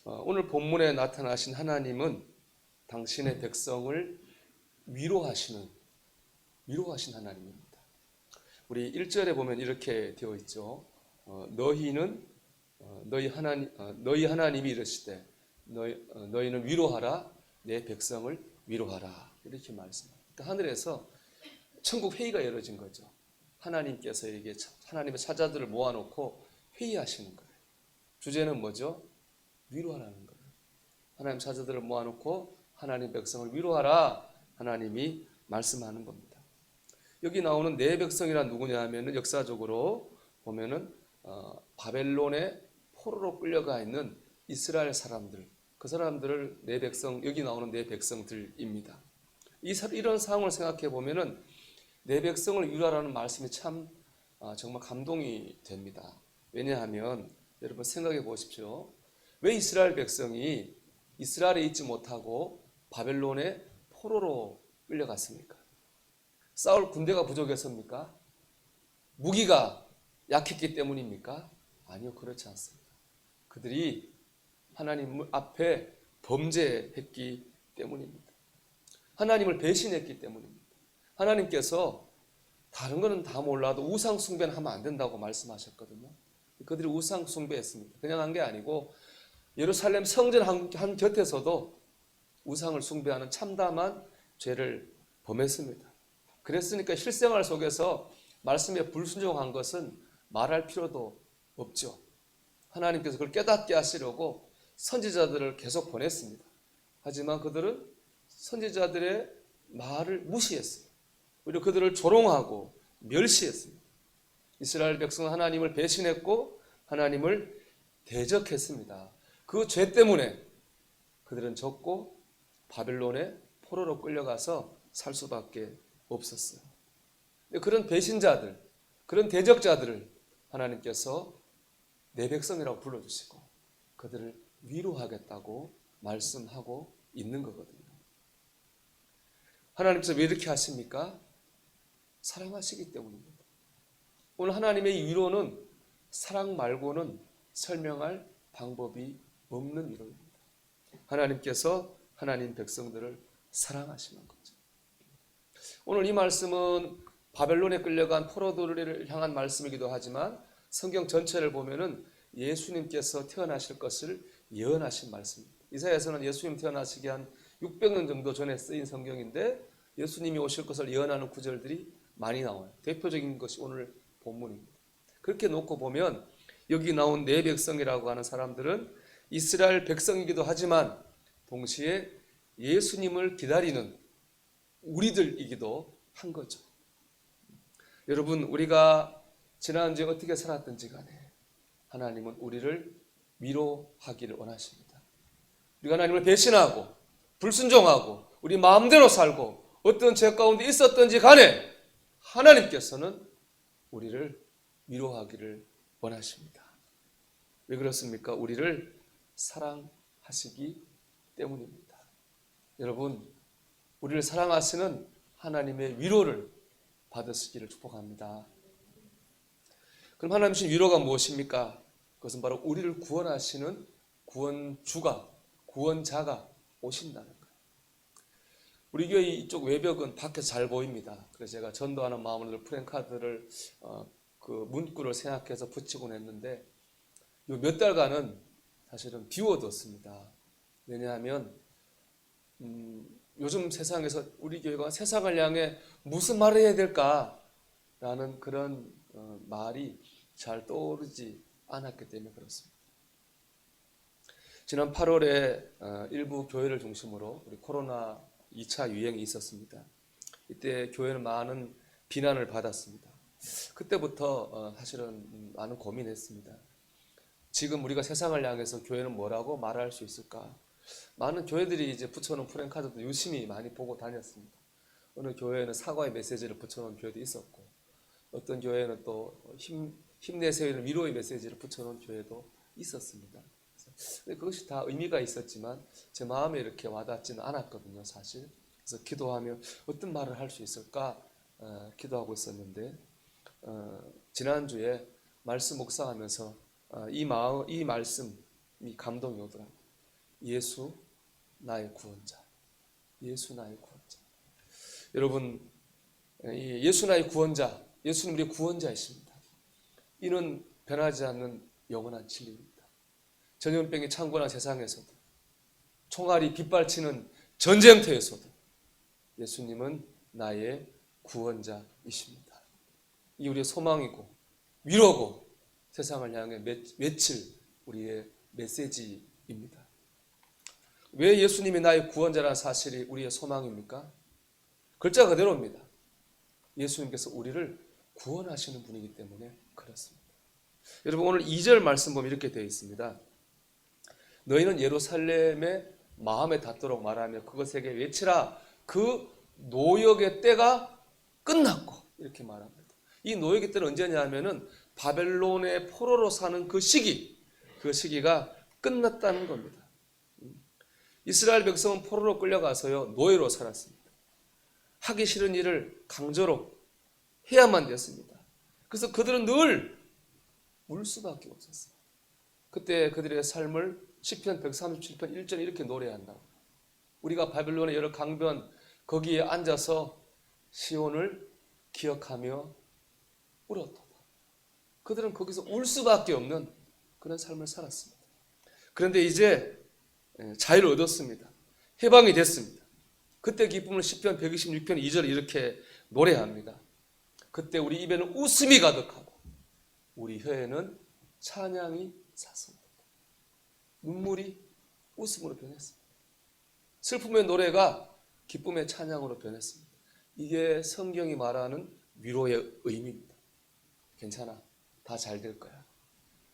오늘 본문에 나타나신 하나님은 당신의 백성을 위로하신 하나님입니다. 우리 1절에 보면 이렇게 되어 있죠. 너희 하나님이 이르시되 너희는 위로하라, 내 백성을 위로하라, 이렇게 말씀합니다. 그러니까 하늘에서 천국 회의가 열어진 거죠. 하나님께서 이게 하나님의 사자들을 모아놓고 회의하시는 거예요. 주제는 뭐죠? 위로하라는 거예요. 하나님 사자들을 모아놓고 하나님 백성을 위로하라, 하나님이 말씀하는 겁니다. 여기 나오는 내 백성이란 누구냐 하면은 역사적으로 보면은 바벨론의 포로로 끌려가 있는 이스라엘 사람들, 그 사람들을 내 백성, 여기 나오는 내 백성들입니다. 이런 상황을 생각해 보면은 내 백성을 위로하라는 말씀이 참 정말 감동이 됩니다. 왜냐하면 여러분 생각해 보십시오. 왜 이스라엘 백성이 이스라엘에 있지 못하고 바벨론의 포로로 끌려갔습니까? 싸울 군대가 부족해서입니까? 무기가 약했기 때문입니까? 아니요, 그렇지 않습니다. 그들이 하나님 앞에 범죄했기 때문입니다. 하나님을 배신했기 때문입니다. 하나님께서 다른 거는 다 몰라도 우상 숭배는 하면 안 된다고 말씀하셨거든요. 그들이 우상 숭배했습니다. 그냥 한 게 아니고 예루살렘 성전 한 곁에서도 우상을 숭배하는 참담한 죄를 범했습니다. 그랬으니까 실생활 속에서 말씀에 불순종한 것은 말할 필요도 없죠. 하나님께서 그걸 깨닫게 하시려고 선지자들을 계속 보냈습니다. 하지만 그들은 선지자들의 말을 무시했어요. 오히려 그들을 조롱하고 멸시했습니다. 이스라엘 백성은 하나님을 배신했고 하나님을 대적했습니다. 그 죄 때문에 그들은 졌고 바벨론의 포로로 끌려가서 살 수밖에 없었어요. 그런 배신자들, 그런 대적자들을 하나님께서 내 백성이라고 불러주시고 그들을 위로하겠다고 말씀하고 있는 거거든요. 하나님께서 왜 이렇게 하십니까? 사랑하시기 때문입니다. 오늘 하나님의 위로는 사랑 말고는 설명할 방법이 없는 위로입니다. 하나님께서 하나님 백성들을 사랑하시는 거죠. 오늘 이 말씀은 바벨론에 끌려간 포로들을 향한 말씀이기도 하지만 성경 전체를 보면은 예수님께서 태어나실 것을 예언하신 말씀입니다. 이사야서는 예수님 태어나시기 한 600년 정도 전에 쓰인 성경인데 예수님이 오실 것을 예언하는 구절들이 많이 나와요. 대표적인 것이 오늘 본문입니다. 그렇게 놓고 보면 여기 나온 내 백성이라고 하는 사람들은 이스라엘 백성이기도 하지만 동시에 예수님을 기다리는 우리들이기도 한 거죠. 여러분, 우리가 지난주에 어떻게 살았든지 간에 하나님은 우리를 위로하기를 원하십니다. 우리가 하나님을 배신하고 불순종하고 우리 마음대로 살고 어떤 죄 가운데 있었든지 간에 하나님께서는 우리를 위로하기를 원하십니다. 왜 그렇습니까? 우리를 사랑하시기 때문입니다. 여러분, 우리를 사랑하시는 하나님의 위로를 받으시기를 축복합니다. 그럼 하나님 주신 위로가 무엇입니까? 그것은 바로 우리를 구원하시는 구원주가, 구원자가 오신다는 거예요. 우리 교회 이쪽 외벽은 밖에서 잘 보입니다. 그래서 제가 전도하는 마음으로 프랜카드를 그 문구를 생각해서 붙이곤 했는데 몇 달간은 사실은 비워뒀습니다. 왜냐하면 요즘 세상에서 우리 교회가 세상을 향해 무슨 말을 해야 될까라는 그런 말이 잘 떠오르지 않았기 때문에 그렇습니다. 지난 8월에 일부 교회를 중심으로 우리 코로나 2차 유행이 있었습니다. 이때 교회는 많은 비난을 받았습니다. 그때부터 사실은 많은 고민했습니다. 지금 우리가 세상을 향해서 교회는 뭐라고 말할 수 있을까? 많은 교회들이 이제 붙여놓은 프랜카드도 유심히 많이 보고 다녔습니다. 어느 교회는 사과의 메시지를 붙여놓은 교회도 있었고 어떤 교회는 또 힘내세요는 위로의 메시지를 붙여놓은 교회도 있었습니다. 그것이 다 의미가 있었지만 제 마음에 이렇게 와닿지는 않았거든요, 사실. 그래서 기도하며 어떤 말을 할 수 있을까 기도하고 있었는데 지난주에 말씀 묵상하면서 이 말씀이 감동이 오더라고요. 예수 나의 구원자. 예수 나의 구원자. 여러분, 예수 나의 구원자, 예수님 우리의 구원자이십니다. 이는 변하지 않는 영원한 진리입니다. 전염병이 창궐한 세상에서도, 총알이 빗발치는 전쟁터에서도 예수님은 나의 구원자이십니다. 이 우리의 소망이고 위로고 세상을 향해 외칠 우리의 메시지입니다. 왜 예수님이 나의 구원자라는 사실이 우리의 소망입니까? 글자 그대로입니다. 예수님께서 우리를 구원하시는 분이기 때문에 그렇습니다. 여러분, 오늘 2절 말씀 보면 이렇게 되어 있습니다. 너희는 예루살렘의 마음에 닿도록 말하며 그것에게 외치라. 그 노역의 때가 끝났고, 이렇게 말합니다. 이 노역의 때는 언제냐 하면은 바벨론의 포로로 사는 그 시기가 끝났다는 겁니다. 이스라엘 백성은 포로로 끌려가서요 노예로 살았습니다. 하기 싫은 일을 강제로 해야만 됐습니다. 그래서 그들은 늘 울 수밖에 없었어요. 그때 그들의 삶을 시편 137편 1절에 이렇게 노래한다고. 우리가 바벨론의 여러 강변 거기에 앉아서 시온을 기억하며 울었도다. 그들은 거기서 울 수밖에 없는 그런 삶을 살았습니다. 그런데 이제 자유를 얻었습니다. 해방이 됐습니다. 그때 기쁨을 시편 126편 2절 이렇게 노래합니다. 그때 우리 입에는 웃음이 가득하고 우리 혀에는 찬양이 찼습니다. 눈물이 웃음으로 변했습니다. 슬픔의 노래가 기쁨의 찬양으로 변했습니다. 이게 성경이 말하는 위로의 의미입니다. 괜찮아, 다 잘 될 거야.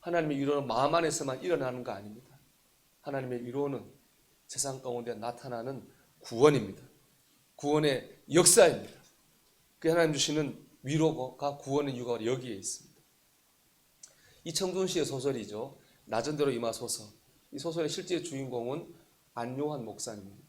하나님의 위로는 마음 안에서만 일어나는 거 아닙니다. 하나님의 위로는 세상 가운데 나타나는 구원입니다. 구원의 역사입니다. 그 하나님 주시는 위로가 구원의 이유가 여기에 있습니다. 이청준 씨의 소설이죠. 낮은 대로 임하소서. 이 소설의 실제 주인공은 안요한 목사님입니다.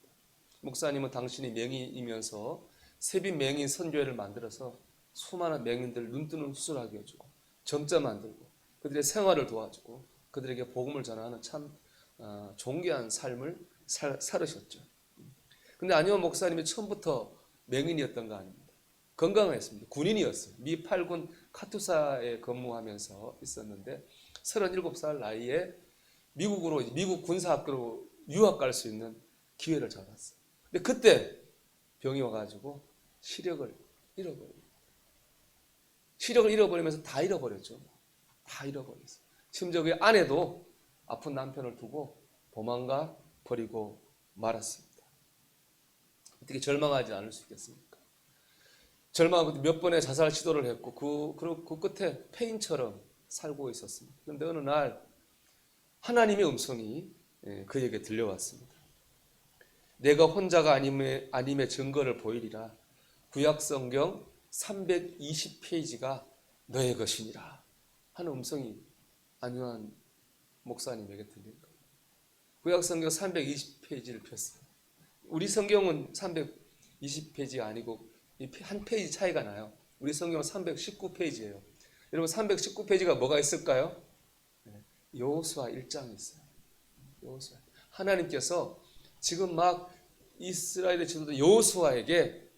목사님은 당신이 맹인이면서 세빈 맹인 선교회를 만들어서 수많은 맹인들 눈뜨는 수술하게 해주고 점자 만들고 그들의 생활을 도와주고 그들에게 복음을 전하는 참 존귀한 삶을 살으셨죠. 근데 안요한 목사님이 처음부터 맹인이었던 거 아닙니다. 건강했습니다. 군인이었어요. 미 8군 카투사에 근무하면서 있었는데 37살 나이에 미국 군사학교로 유학 갈 수 있는 기회를 잡았어요. 근데 그때 병이 와가지고 시력을 잃어버립니다. 시력을 잃어버리면서 다 잃어버렸죠. 다 잃어버렸어요. 심지어 그 아내도 아픈 남편을 두고 도망가 버리고 말았습니다. 어떻게 절망하지 않을 수 있겠습니까? 절망하고 몇 번의 자살 시도를 했고 그 끝에 폐인처럼 살고 있었습니다. 그런데 어느 날 하나님의 음성이 그에게 들려왔습니다. 내가 혼자가 아님의 증거를 보이리라. 구약성경 320페이지가 너의 것이니라 하는 음성이 안요한 목사님에게 들린 거예요. 구약성경 320페이지를 폈어요. 우리 성경은 320페이지가 아니고 한 페이지 차이가 나요. 우리 성경은 319페이지예요. 여러분 319페이지가 뭐가 있을까요? 여호수아 1장이 있어요. 여호수아. 하나님께서 지금 막 이스라엘의 지도자 여호수아에게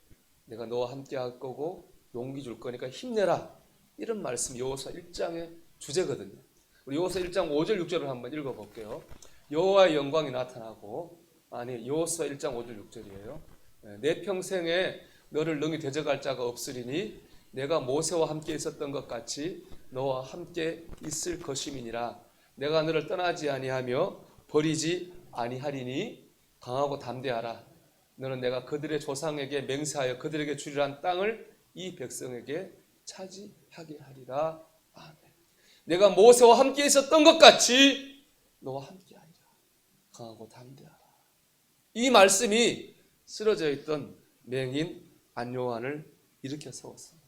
내가 너와 함께 할 거고 용기 줄 거니까 힘내라. 이런 말씀 여호수아 1장의 주제거든요. 우리 여호수아 1장 5절 6절을 한번 읽어볼게요. 여호와의 영광이 나타나고 여호수아 1장 5절 6절이에요. 내 평생에 너를 능히 대적할 자가 없으리니 내가 모세와 함께 있었던 것 같이 너와 함께 있을 것임이니라. 내가 너를 떠나지 아니하며 버리지 아니하리니 강하고 담대하라. 너는 내가 그들의 조상에게 맹세하여 그들에게 주리란 땅을 이 백성에게 차지하게 하리라. 아멘. 내가 모세와 함께 있었던 것 같이 너와 함께 하리라. 강하고 담대하라. 이 말씀이 쓰러져 있던 맹인 안요한을 일으켜 세웠습니다.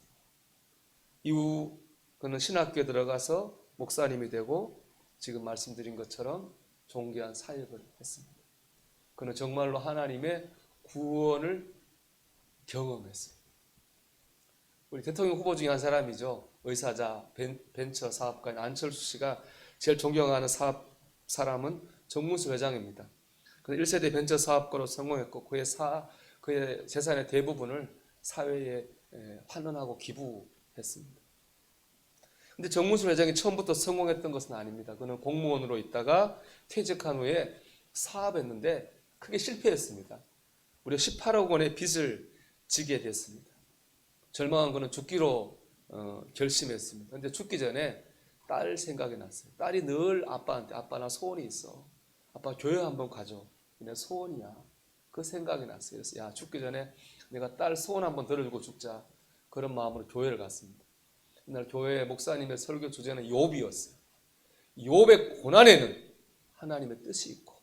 이후 그는 신학교에 들어가서 목사님이 되고 지금 말씀드린 것처럼 존귀한 사역을 했습니다. 그는 정말로 하나님의 구원을 경험했어요. 우리 대통령 후보 중에 한 사람이죠. 의사자, 벤처 사업가인 안철수 씨가 제일 존경하는 사람은 정문수 회장입니다. 그는 1세대 벤처 사업가로 성공했고 그의 재산의 대부분을 사회에 환원하고 기부했습니다. 근데 정문술 회장이 처음부터 성공했던 것은 아닙니다. 그는 공무원으로 있다가 퇴직한 후에 사업했는데 크게 실패했습니다. 무려 18억 원의 빚을 지게 됐습니다. 절망한 그는 죽기로 결심했습니다. 그런데 죽기 전에 딸 생각이 났어요. 딸이 늘 아빠한테 아빠 나 소원이 있어. 아빠 교회 한번 가줘. 내 소원이야. 그 생각이 났어요. 그래서 야 죽기 전에 내가 딸 소원 한번 들어주고 죽자. 그런 마음으로 교회를 갔습니다. 그날 교회 목사님의 설교 주제는 욥이었어요. 욥의 고난에는 하나님의 뜻이 있고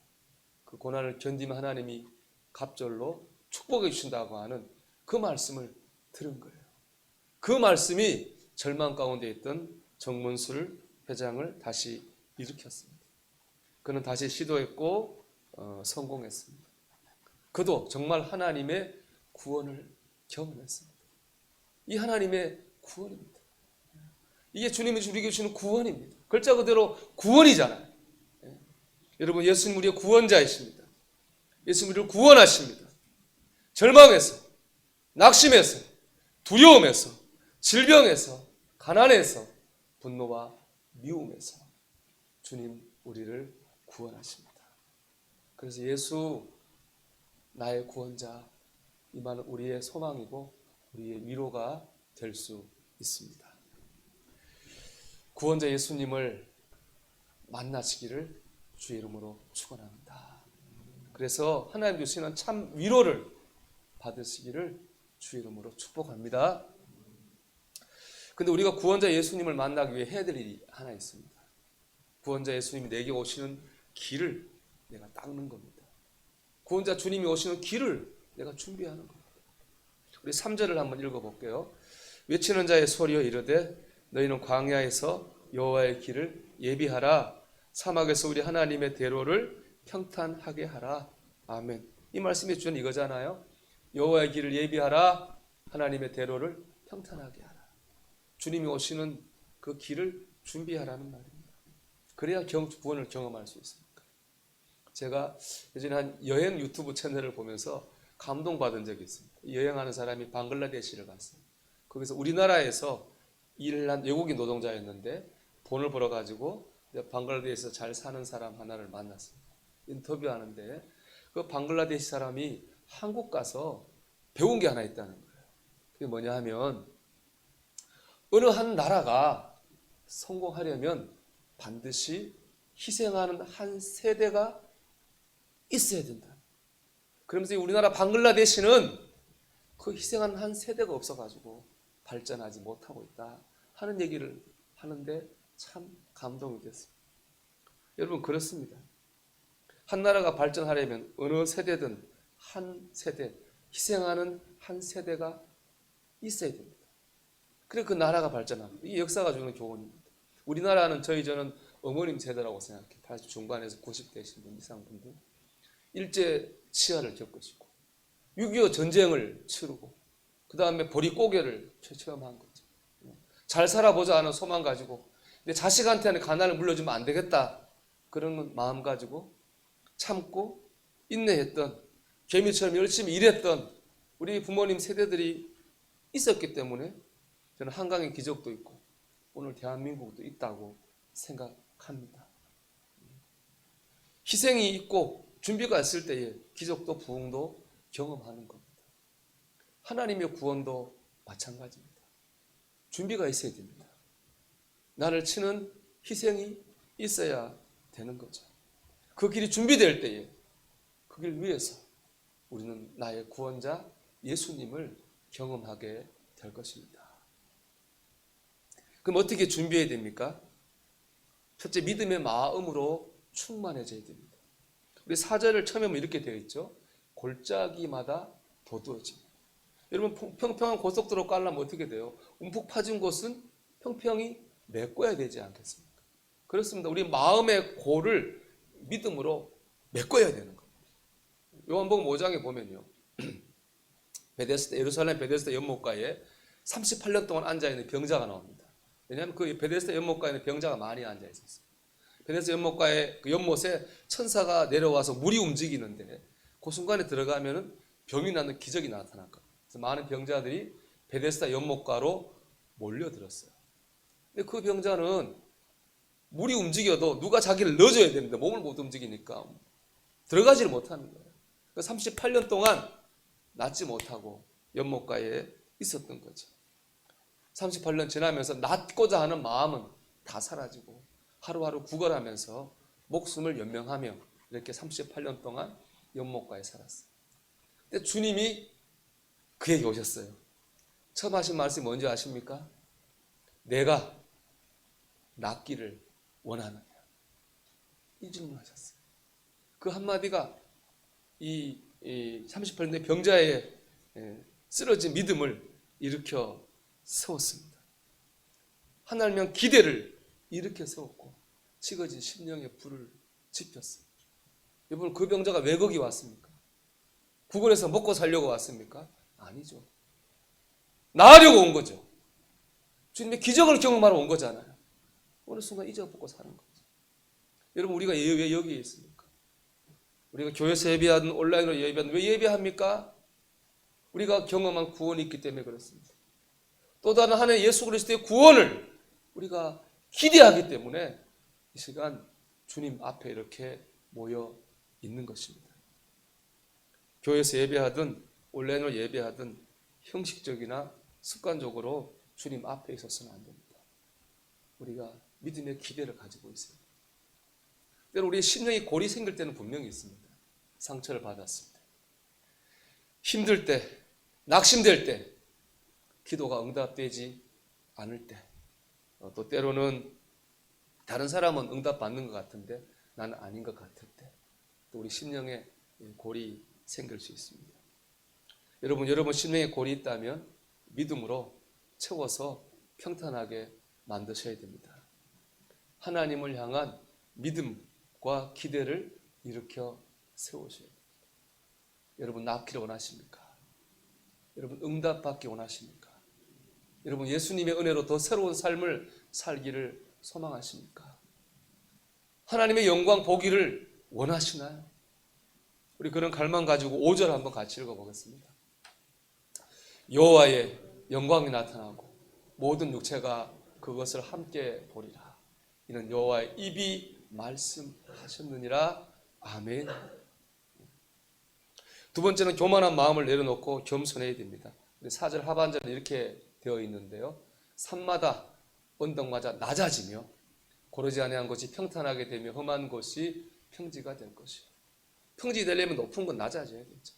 그 고난을 견디면 하나님이 갑절로 축복해 주신다고 하는 그 말씀을 들은 거예요. 그 말씀이 절망 가운데 있던 정문술 회장을 다시 일으켰습니다. 그는 다시 시도했고 성공했습니다. 그도 정말 하나님의 구원을 경험했습니다. 이 하나님의 구원입니다. 이게 주님이 우리에게 주시는 구원입니다. 글자 그대로 구원이잖아요. 여러분 예수님 우리의 구원자이십니다. 예수님 우리를 구원하십니다. 절망에서, 낙심에서, 두려움에서, 질병에서, 가난에서, 분노와 미움에서 주님 우리를 구원하십니다. 그래서 예수 나의 구원자 이 말은 우리의 소망이고 우리의 위로가 될 수 있습니다. 구원자 예수님을 만나시기를 주의 이름으로 축원합니다. 그래서 하나님 주시는 참 위로를 받으시기를 주의 이름으로 축복합니다. 근데 우리가 구원자 예수님을 만나기 위해 해야 될 일이 하나 있습니다. 구원자 예수님이 내게 오시는 길을 내가 닦는 겁니다. 구원자 주님이 오시는 길을 내가 준비하는 겁니다. 우리 3절을 한번 읽어볼게요. 외치는 자의 소리여 이르되 너희는 광야에서 여호와의 길을 예비하라. 사막에서 우리 하나님의 대로를 평탄하게 하라. 아멘. 이 말씀의 주는 이거잖아요. 여호와의 길을 예비하라. 하나님의 대로를 평탄하게 하라. 주님이 오시는 그 길을 준비하라는 말입니다. 그래야 구원을 경험할 수 있습니다. 제가 예전에 한 여행 유튜브 채널을 보면서 감동받은 적이 있습니다. 여행하는 사람이 방글라데시를 갔어요. 거기서 우리나라에서 일한 외국인 노동자였는데 돈을 벌어가지고 방글라데시에서 잘 사는 사람 하나를 만났습니다. 인터뷰하는데 그 방글라데시 사람이 한국 가서 배운 게 하나 있다는 거예요. 그게 뭐냐 하면 어느 한 나라가 성공하려면 반드시 희생하는 한 세대가 있어야 된다. 그러면서 우리나라 방글라데시는 그 희생하는 한 세대가 없어가지고 발전하지 못하고 있다 하는 얘기를 하는데 참 감동이 됐습니다. 여러분 그렇습니다. 한 나라가 발전하려면 어느 세대든 한 세대, 희생하는 한 세대가 있어야 됩니다. 그래 그 나라가 발전합니다. 이 역사가 주는 교훈입니다. 우리나라는 저는 어머님 세대라고 생각해요. 80 중반에서 90대신 분 이상 분들 일제 치하를 겪으시고 6.25 전쟁을 치르고 그 다음에 보릿고개를 체험한 거죠. 잘 살아보자 하는 소망 가지고 내 자식한테는 가난을 물려주면 안 되겠다 그런 마음 가지고 참고 인내했던 개미처럼 열심히 일했던 우리 부모님 세대들이 있었기 때문에 저는 한강의 기적도 있고 오늘 대한민국도 있다고 생각합니다. 희생이 있고 준비가 있을 때에 기적도 부흥도 경험하는 겁니다. 하나님의 구원도 마찬가지입니다. 준비가 있어야 됩니다. 나를 치는 희생이 있어야 되는 거죠. 그 길이 준비될 때에 그 길 위해서 우리는 나의 구원자 예수님을 경험하게 될 것입니다. 그럼 어떻게 준비해야 됩니까? 첫째, 믿음의 마음으로 충만해져야 됩니다. 우리 4절을 처음에 보면 이렇게 되어 있죠. 골짜기마다 도두어집니다. 여러분 평평한 고속도로 깔려면 어떻게 돼요? 움푹 파진 곳은 평평히 메꿔야 되지 않겠습니까? 그렇습니다. 우리 마음의 골을 믿음으로 메꿔야 되는 겁니다. 요한복음 5장에 보면요. 예루살렘 베데스다 연못가에 38년 동안 앉아있는 병자가 나옵니다. 왜냐하면 그 베데스다 연못가에는 병자가 많이 앉아 있었어요. 베데스다 연못가에 그 연못에 천사가 내려와서 물이 움직이는데 그 순간에 들어가면은 병이 나는 기적이 나타날 거예요. 그래서 많은 병자들이 베데스다 연못가로 몰려들었어요. 근데 그 병자는 물이 움직여도 누가 자기를 넣어줘야 되는데 몸을 못 움직이니까 들어가지를 못하는 거예요. 38년 동안 낫지 못하고 연못가에 있었던 거죠. 38년 지나면서 낫고자 하는 마음은 다 사라지고 하루하루 구걸하면서 목숨을 연명하며 이렇게 38년 동안 연못가에 살았어요. 근데 주님이 그에게 오셨어요. 처음 하신 말씀이 뭔지 아십니까? 내가 낫기를 원하느냐? 이 질문하셨어요. 그 한마디가 이 38년의 병자의 쓰러진 믿음을 일으켜 세웠습니다. 하나님은 기대를 일으켜 세웠고 식어진 심령의 불을 지폈어요. 여러분, 그 병자가 왜 거기 왔습니까? 구걸해서 먹고 살려고 왔습니까? 아니죠. 나으려고 온 거죠. 주님의 기적을 경험하러 온 거잖아요. 어느 순간 잊어먹고 사는 거죠. 여러분, 우리가 왜 여기에 있습니까? 우리가 교회에서 예배하든 온라인으로 예배하든 왜 예배합니까? 우리가 경험한 구원이 있기 때문에 그렇습니다. 또 다른 하나님 예수 그리스도의 구원을 우리가 기대하기 때문에 이 시간 주님 앞에 이렇게 모여 있는 것입니다. 교회에서 예배하든 온라인으로 예배하든 형식적이나 습관적으로 주님 앞에 있어서는 안 됩니다. 우리가 믿음의 기대를 가지고 있어요. 때로 우리의 심령이 골이 생길 때는 분명히 있습니다. 상처를 받았을 때, 힘들 때, 낙심될 때, 기도가 응답되지 않을 때, 또 때로는 다른 사람은 응답받는 것 같은데 나는 아닌 것 같을 때, 또 우리 심령에 골이 생길 수 있습니다. 여러분 심령에 골이 있다면 믿음으로 채워서 평탄하게 만드셔야 됩니다. 하나님을 향한 믿음과 기대를 일으켜 세우셔야 됩니다. 여러분, 낫기를 원하십니까? 여러분, 응답받기 원하십니까? 여러분, 예수님의 은혜로 더 새로운 삶을 살기를 소망하십니까? 하나님의 영광 보기를 원하시나요? 우리 그런 갈망 가지고 5절 한번 같이 읽어보겠습니다. 여호와의 영광이 나타나고 모든 육체가 그것을 함께 보리라. 이는 여호와의 입이 말씀하셨느니라. 아멘. 두 번째는 교만한 마음을 내려놓고 겸손해야 됩니다. 4절 하반절에 이렇게 되어 있는데요. 산마다 언덕마다 낮아지며 고르지 아니한 것이 평탄하게 되며 험한 것이 평지가 될 것이요. 평지 되려면 높은 건 낮아져야겠죠.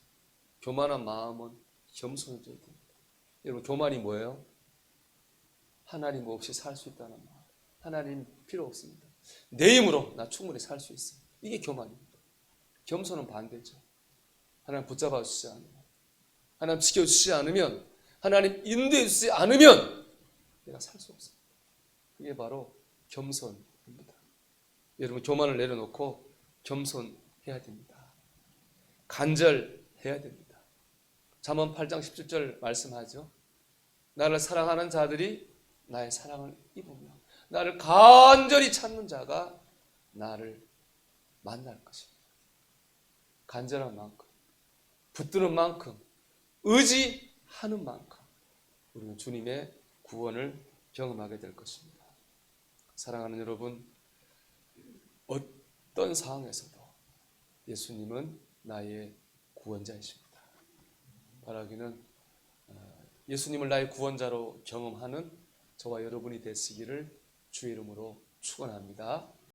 교만한 마음은 겸손해져야 됩니다. 여러분, 교만이 뭐예요? 하나님 없이 살 수 있다는 마음. 하나님 필요 없습니다. 내 힘으로 나 충분히 살 수 있어. 이게 교만입니다. 겸손은 반대죠. 하나님 붙잡아 주시지 않으면, 하나님 지켜주시지 않으면, 하나님 인도해 주시지 않으면 내가 살 수 없습니다. 그게 바로 겸손입니다. 여러분, 교만을 내려놓고 겸손해야 됩니다. 간절해야 됩니다. 잠언 8장 17절 말씀하죠. 나를 사랑하는 자들이 나의 사랑을 입으며 나를 간절히 찾는 자가 나를 만날 것입니다. 간절한 만큼, 붙드는 만큼, 의지하는 만큼 우리는 주님의 구원을 경험하게 될 것입니다. 사랑하는 여러분, 어떤 상황에서도 예수님은 나의 구원자이십니다. 바라기는 예수님을 나의 구원자로 경험하는 저와 여러분이 되시기를 주의 이름으로 축원합니다.